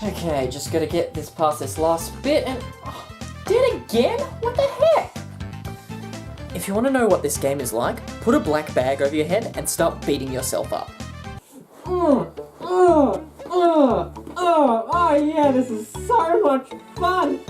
Okay, just gotta get this past this last bit and... Oh, did it again? What the heck? If you want to know what this game is like, put a black bag over your head and start beating yourself up. Oh yeah, this is so much fun!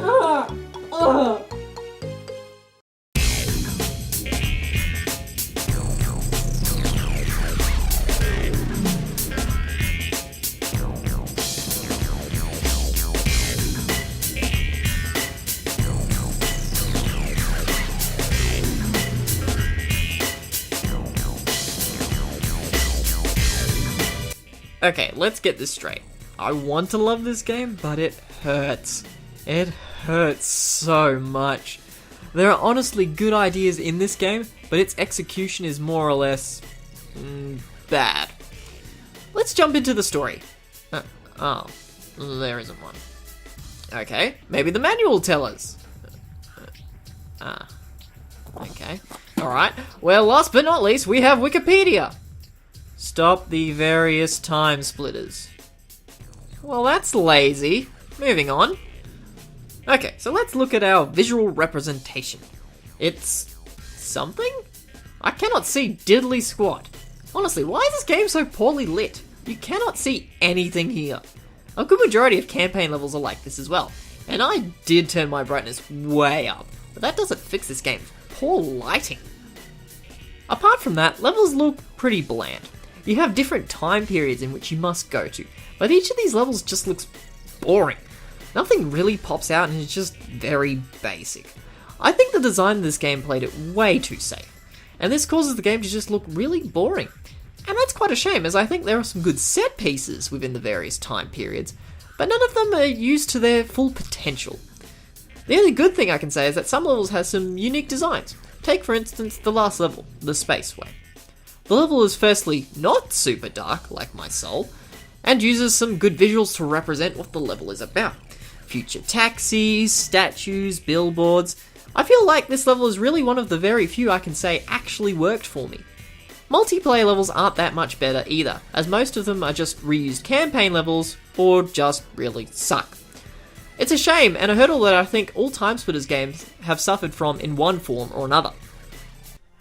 Okay, let's get this straight. I want to love this game, but it hurts. It hurts so much. There are honestly good ideas in this game, but its execution is more or less... bad. Let's jump into the story. Oh, there isn't one. Okay, maybe the manual will tell us. Okay, alright. Well, last but not least, we have Wikipedia. Stop the various time splitters. Well, that's lazy. Moving on. Okay, so let's look at our visual representation. It's... something? I cannot see diddly squat. Honestly, why is this game so poorly lit? You cannot see anything here. A good majority of campaign levels are like this as well, and I did turn my brightness way up, but that doesn't fix this game's poor lighting. Apart from that, levels look pretty bland. You have different time periods in which you must go to, but each of these levels just looks boring. Nothing really pops out and it's just very basic. I think the design of this game played it way too safe, and this causes the game to just look really boring. And that's quite a shame, as I think there are some good set pieces within the various time periods, but none of them are used to their full potential. The only good thing I can say is that some levels have some unique designs. Take for instance the last level, the Spaceway. The level is firstly not super dark, like my soul, and uses some good visuals to represent what the level is about. Future taxis, statues, billboards. I feel like this level is really one of the very few I can say actually worked for me. Multiplayer levels aren't that much better either, as most of them are just reused campaign levels, or just really suck. It's a shame, and a hurdle that I think all Timesplitters games have suffered from in one form or another.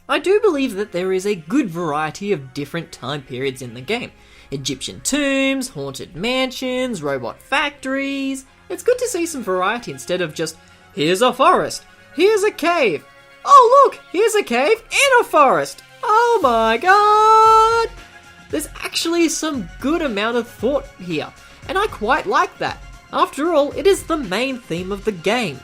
I do believe that there is a good variety of different time periods in the game. Egyptian tombs, haunted mansions, robot factories. It's good to see some variety instead of just, here's a forest, here's a cave. Oh look, here's a cave in a forest. Oh my god! There's actually some good amount of thought here, and I quite like that. After all, it is the main theme of the game.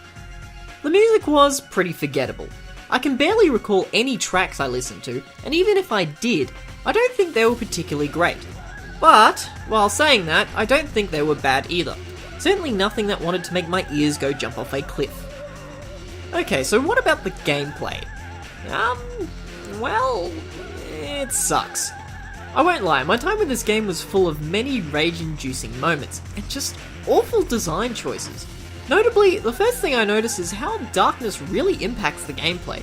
The music was pretty forgettable. I can barely recall any tracks I listened to, and even if I did, I don't think they were particularly great. But, while saying that, I don't think they were bad either. Certainly nothing that wanted to make my ears go jump off a cliff. Okay, so what about the gameplay? Well, it sucks. I won't lie, my time with this game was full of many rage-inducing moments, and just awful design choices. Notably, the first thing I notice is how darkness really impacts the gameplay.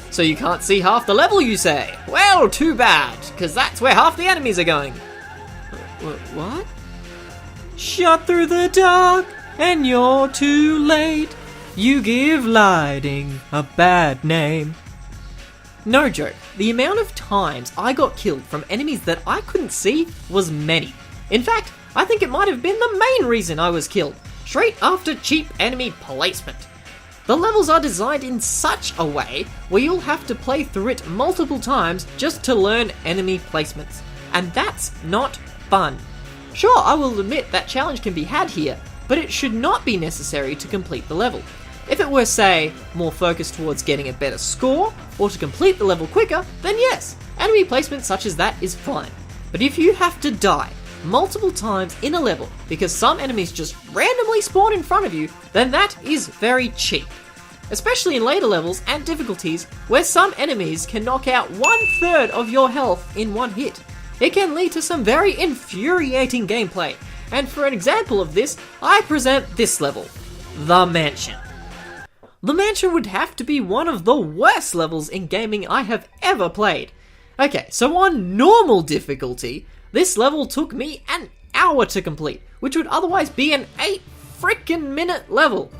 So you can't see half the level, you say? Well, too bad, because that's where half the enemies are going. What? Shot through the dark, and you're too late. You give lighting a bad name. No joke, the amount of times I got killed from enemies that I couldn't see was many. In fact, I think it might have been the main reason I was killed, straight after cheap enemy placement. The levels are designed in such a way where you'll have to play through it multiple times just to learn enemy placements, and that's not fun. Sure, I will admit that challenge can be had here, but it should not be necessary to complete the level. If it were, say, more focused towards getting a better score, or to complete the level quicker, then yes, enemy placement such as that is fine. But if you have to die multiple times in a level because some enemies just randomly spawn in front of you, then that is very cheap. Especially in later levels and difficulties where some enemies can knock out 1/3 of your health in one hit. It can lead to some very infuriating gameplay, and for an example of this, I present this level, The Mansion. The Mansion would have to be one of the worst levels in gaming I have ever played. Okay, so on normal difficulty, this level took me an hour to complete, which would otherwise be an 8 freaking minute level.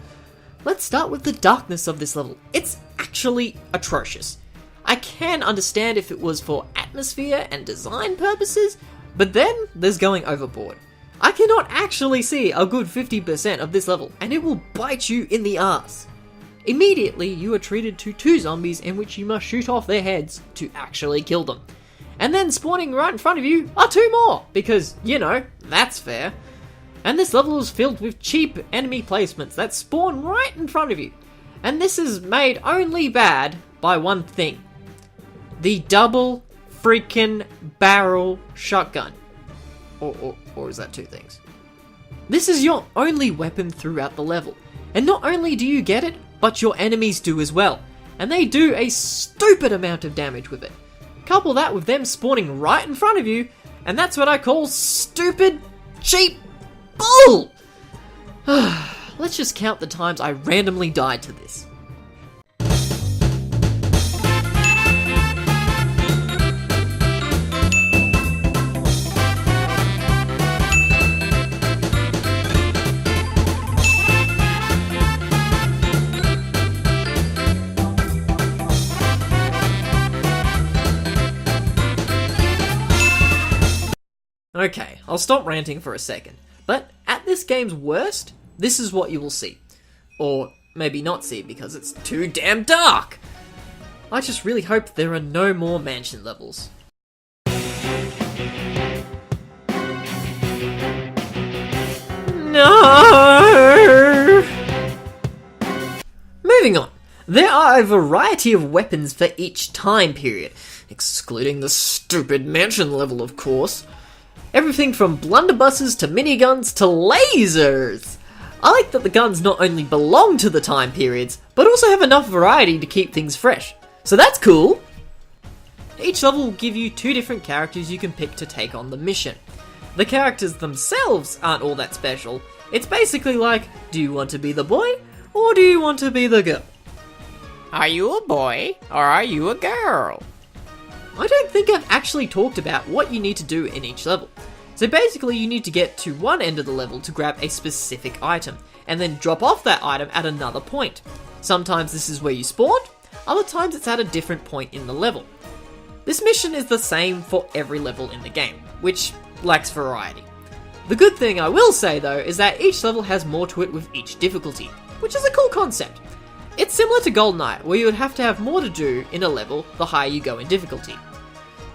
Let's start with the darkness of this level. It's actually atrocious. I can understand if it was for atmosphere and design purposes, but then there's going overboard. I cannot actually see a good 50% of this level, and it will bite you in the ass. Immediately, you are treated to 2 zombies in which you must shoot off their heads to actually kill them. And then spawning right in front of you are 2 more, because, you know, that's fair. And this level is filled with cheap enemy placements that spawn right in front of you. And this is made only bad by one thing. The double freaking barrel shotgun. Or is that 2 things? This is your only weapon throughout the level. And not only do you get it, but your enemies do as well. And they do a stupid amount of damage with it. Couple that with them spawning right in front of you, and that's what I call stupid, cheap bull! Let's just count the times I randomly died to this. Okay, I'll stop ranting for a second, but at this game's worst, this is what you will see. Or maybe not see because it's too damn dark! I just really hope there are no more mansion levels. No! Moving on. There are a variety of weapons for each time period, excluding the stupid mansion level, of course. Everything from blunderbusses to miniguns to lasers! I like that the guns not only belong to the time periods, but also have enough variety to keep things fresh. So that's cool! Each level will give you 2 different characters you can pick to take on the mission. The characters themselves aren't all that special. It's basically like, do you want to be the boy, or do you want to be the girl? Are you a boy, or are you a girl? I don't think I've actually talked about what you need to do in each level. So basically you need to get to one end of the level to grab a specific item, and then drop off that item at another point. Sometimes this is where you spawned, other times it's at a different point in the level. This mission is the same for every level in the game, which lacks variety. The good thing I will say though is that each level has more to it with each difficulty, which is a cool concept. It's similar to GoldenEye, where you would have to have more to do in a level the higher you go in difficulty.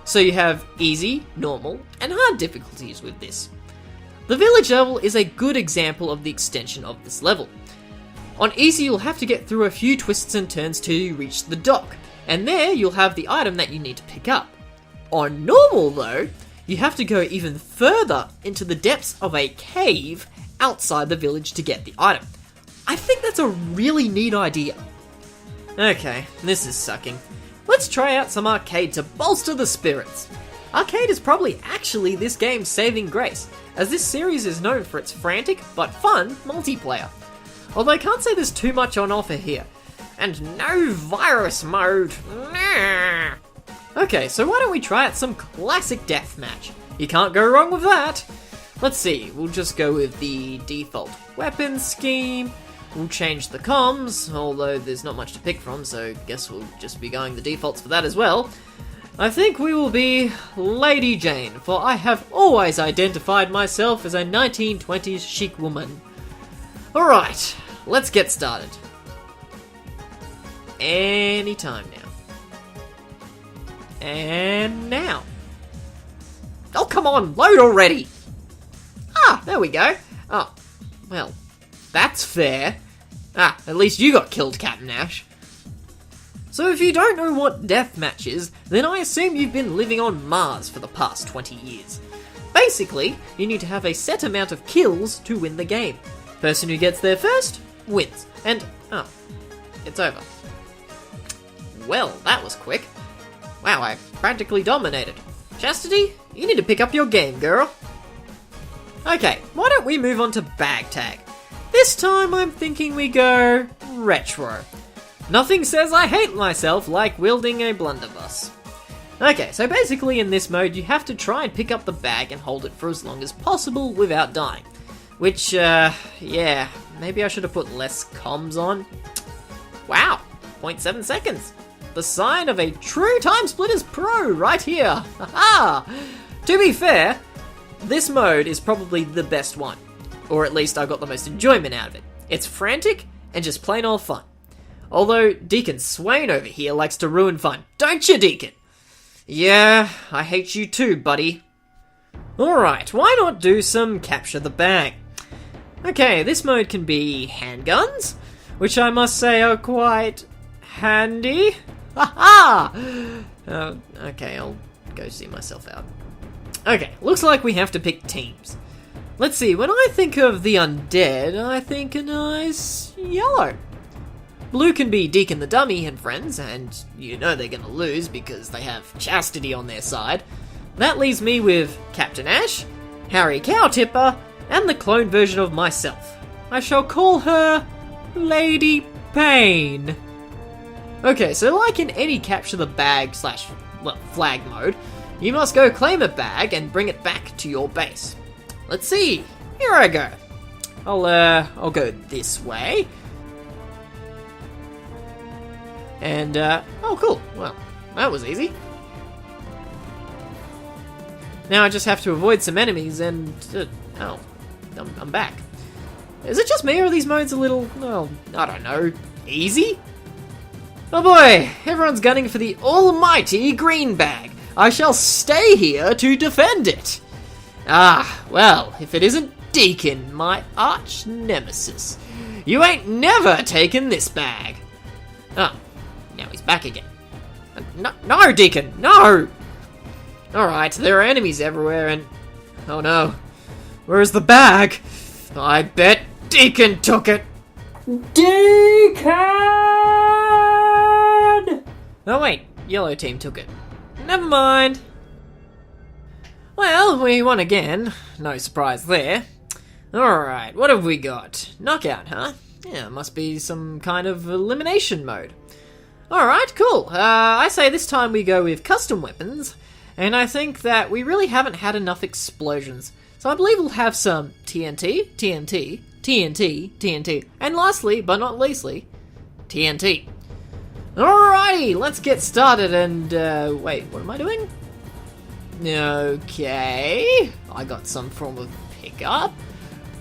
So you have easy, normal, and hard difficulties with this. The village level is a good example of the extension of this level. On easy you'll have to get through a few twists and turns till you reach the dock, and there you'll have the item that you need to pick up. On normal though, you have to go even further into the depths of a cave outside the village to get the item. I think that's a really neat idea. Okay, this is sucking. Let's try out some arcade to bolster the spirits. Arcade is probably actually this game's saving grace, as this series is known for its frantic but fun multiplayer. Although I can't say there's too much on offer here. And no virus mode. Nah. Okay, so why don't we try out some classic deathmatch? You can't go wrong with that. Let's see, we'll just go with the default weapon scheme. We'll change the comms, although there's not much to pick from, so guess we'll just be going the defaults for that as well. I think we will be Lady Jane, for I have always identified myself as a 1920s chic woman. Alright, let's get started. Anytime now. And now. Oh, come on, load already! Ah, there we go. Oh, well, that's fair. Ah, at least you got killed, Captain Ash. So if you don't know what deathmatch is, then I assume you've been living on Mars for the past 20 years. Basically, you need to have a set amount of kills to win the game. Person who gets there first, wins. And, oh, it's over. Well, that was quick. Wow, I practically dominated. Chastity, you need to pick up your game, girl. Okay, why don't we move on to bag tag? This time I'm thinking we go retro. Nothing says I hate myself like wielding a blunderbuss. Okay, so basically in this mode you have to try and pick up the bag and hold it for as long as possible without dying. Which, yeah, maybe I should have put less comms on. Wow, 0.7 seconds. The sign of a true Timesplitters pro right here. Haha! To be fair, this mode is probably the best one. Or at least I got the most enjoyment out of it. It's frantic and just plain old fun. Although Deacon Swain over here likes to ruin fun, don't you, Deacon? Yeah, I hate you too, buddy. Alright, why not do some capture the bag? Okay, this mode can be handguns, which I must say are quite handy. Haha! Okay, I'll go see myself out. Okay, looks like we have to pick teams. Let's see, when I think of the undead, I think a nice yellow. Blue can be Deacon the Dummy and friends, and you know they're gonna lose because they have Chastity on their side. That leaves me with Captain Ash, Harry Cowtipper, and the clone version of myself. I shall call her Lady Pain. Okay, so like in any capture the bag flag mode, you must go claim a bag and bring it back to your base. Let's see, here I go. I'll go this way. And, oh cool, well, that was easy. Now I just have to avoid some enemies and, oh, I'm back. Is it just me, or are these modes a little, well, I don't know, easy? Oh boy, everyone's gunning for the almighty green bag. I shall stay here to defend it. Ah, well, if it isn't Deacon, my arch nemesis. You ain't never taken this bag. Oh, now he's back again. No, Deacon, no! Alright, there are enemies everywhere and... oh no. Where's the bag? I bet Deacon took it. Deacon! Oh wait, yellow team took it. Never mind. Well, we won again. No surprise there. Alright, what have we got? Knockout, huh? Yeah, must be some kind of elimination mode. Alright, cool. I say this time we go with custom weapons, and I think that we really haven't had enough explosions. So I believe we'll have some TNT, TNT, TNT, TNT, and lastly, but not leastly, TNT. Alrighty, let's get started and, wait, what am I doing? Okay, I got some form of pickup.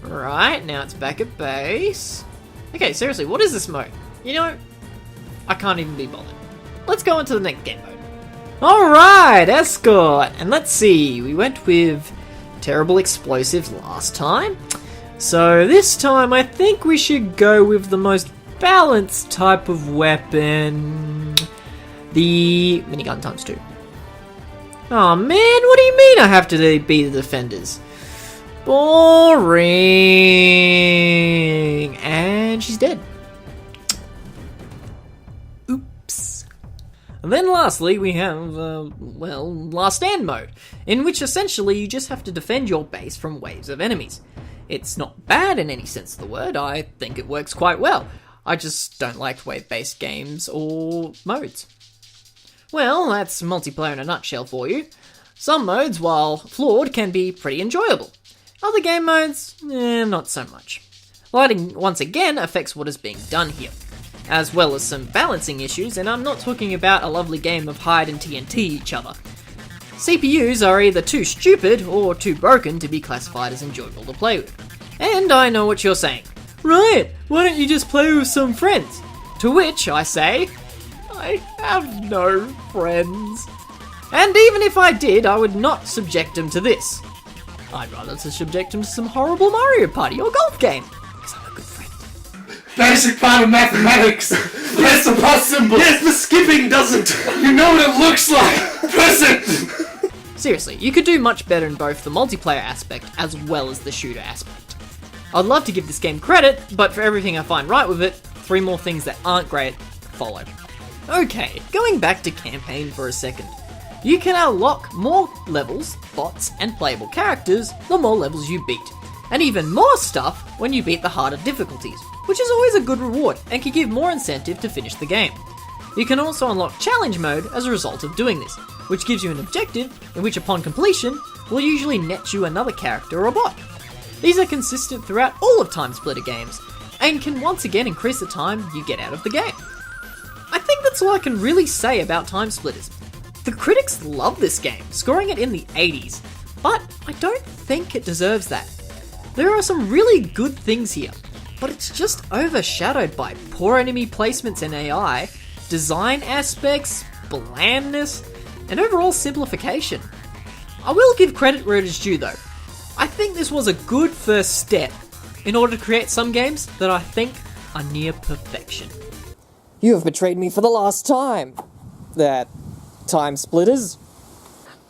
Right, now it's back at base. Okay, seriously, what is this mode? You know, I can't even be bothered. Let's go into the next game mode. Alright, escort, and let's see, we went with terrible explosives last time. So this time I think we should go with the most balanced type of weapon. The minigun ×2. Oh man, what do you mean I have to be the defenders? Boring. And she's dead. Oops. And then lastly we have, well, Last Stand mode, in which essentially you just have to defend your base from waves of enemies. It's not bad in any sense of the word, I think it works quite well. I just don't like wave-based games or modes. Well, that's multiplayer in a nutshell for you. Some modes, while flawed, can be pretty enjoyable. Other game modes, not so much. Lighting, once again, affects what is being done here, as well as some balancing issues, and I'm not talking about a lovely game of hide and TNT each other. CPUs are either too stupid or too broken to be classified as enjoyable to play with. And I know what you're saying. Right, why don't you just play with some friends? To which I say, I have no friends. And even if I did, I would not subject them to this. I'd rather subject them to some horrible Mario Party or golf game, because I'm a good friend. Basic part of mathematics! Yes, the plus symbol! Yes, the skipping doesn't! You know what it looks like! Press it! Seriously, you could do much better in both the multiplayer aspect as well as the shooter aspect. I'd love to give this game credit, but for everything I find right with it, 3 more things that aren't great follow. Okay, going back to campaign for a second. You can unlock more levels, bots, and playable characters the more levels you beat, and even more stuff when you beat the harder difficulties, which is always a good reward and can give more incentive to finish the game. You can also unlock challenge mode as a result of doing this, which gives you an objective in which upon completion will usually net you another character or bot. These are consistent throughout all of Timesplitter games, and can once again increase the time you get out of the game. I think that's all I can really say about Timesplitters. The critics love this game, scoring it in the 80s, but I don't think it deserves that. There are some really good things here, but it's just overshadowed by poor enemy placements and AI, design aspects, blandness, and overall simplification. I will give credit where it is due though. I think this was a good first step in order to create some games that I think are near perfection. You have betrayed me for the last time. That Timesplitters.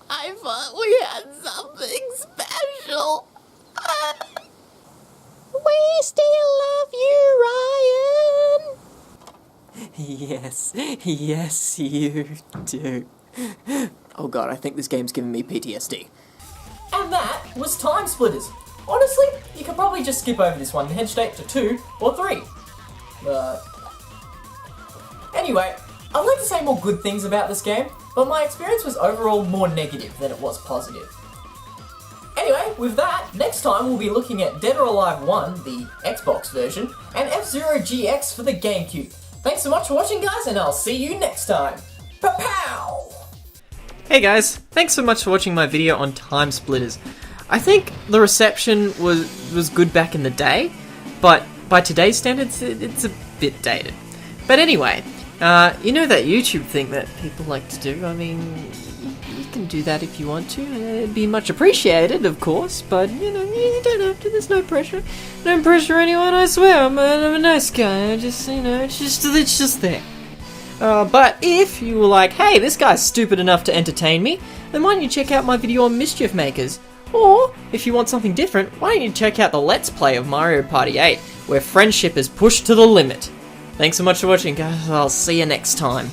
I thought we had something special. We still love you, Ryan. Yes, you do. Oh god, I think this game's giving me PTSD. And that was Timesplitters. Honestly, you could probably just skip over this one and head straight to 2 or 3. Anyway, I'd like to say more good things about this game, but my experience was overall more negative than it was positive. Anyway, with that, next time we'll be looking at Dead or Alive 1, the Xbox version, and F-Zero GX for the GameCube. Thanks so much for watching, guys, and I'll see you next time. Pa-pow! Hey guys, thanks so much for watching my video on Timesplitters. I think the reception was good back in the day, but by today's standards, it's a bit dated. But anyway, you know that YouTube thing that people like to do? I mean, you can do that if you want to. It'd be much appreciated, of course, but, you know, you don't have to. There's no pressure. Don't pressure anyone, I swear. I'm a nice guy. I just, you know, it's just there. But if you were like, hey, this guy's stupid enough to entertain me, then why don't you check out my video on Mischief Makers? Or, if you want something different, why don't you check out the Let's Play of Mario Party 8, where friendship is pushed to the limit. Thanks so much for watching, guys. I'll see you next time.